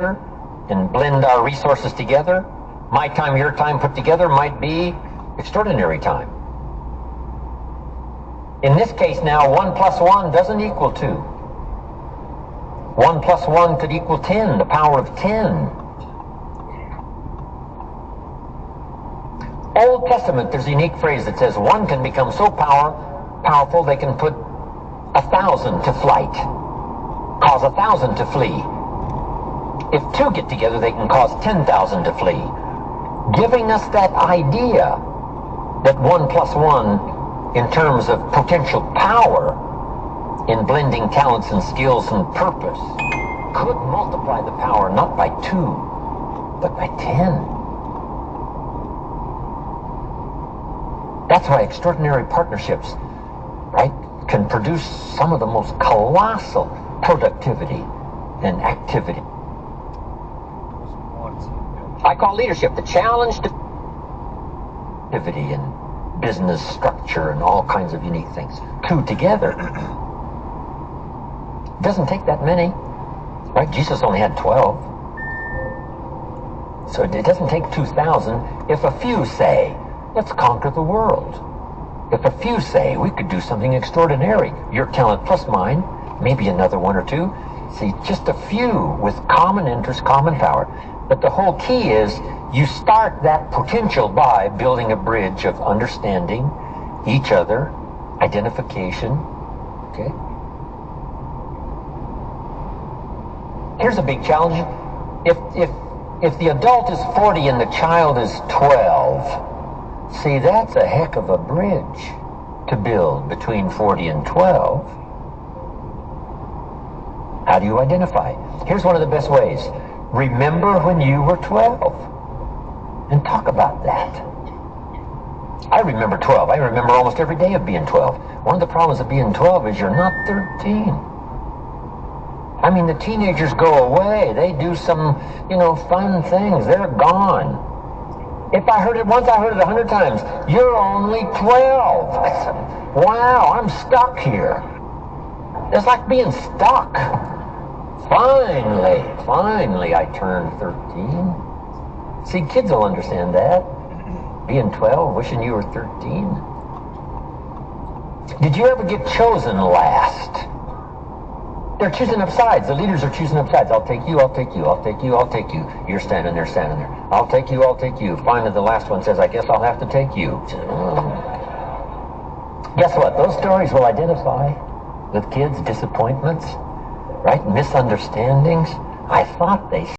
and blend our resources together. My time, your time put together might be extraordinary time. In this case now, 1 plus 1 doesn't equal 2. 1 plus 1 could equal 10, the power of 10. Old Testament, there's a unique phrase that says one can become so powerful they can put 1,000 to flight, cause 1,000 to flee. If two get together, they can cause 10,000 to flee, giving us that idea that 1 plus 1, in terms of potential power in blending talents and skills and purpose, could multiply the power not by 2, but by 10. That's why extraordinary partnerships, right, can produce some of the most colossal productivity and activity. I call leadership the challenge to activity and business structure and all kinds of unique things. Two together. It doesn't take that many, right? Jesus only had 12. So it doesn't take 2,000 if a few say, let's conquer the world. If a few say, we could do something extraordinary, your talent plus mine, maybe another one or two. See, just a few with common interest, common power. But the whole key is you start that potential by building a bridge of understanding each other, identification, okay? Here's a big challenge. If the adult is 40 and the child is 12, see, that's a heck of a bridge to build between 40 and 12. How do you identify? Here's one of the best ways. Remember when you were 12 and talk about that. I remember 12. I remember almost every day of being 12. One of the problems of being 12 is you're not 13. I mean, the teenagers go away. They do some, fun things. They're gone. If I heard it once, I heard it 100 times. You're only 12. I said, wow, I'm stuck here. It's like being stuck. Finally, I turned 13. See, kids will understand that. Being 12, wishing you were 13. Did you ever get chosen last? They're choosing up sides. The leaders are choosing up sides. I'll take you, I'll take you, I'll take you, I'll take you. You're standing there, standing there. I'll take you, I'll take you. Finally, the last one says, I guess I'll have to take you. Guess what? Those stories will identify with kids' disappointments, right? Misunderstandings. I thought they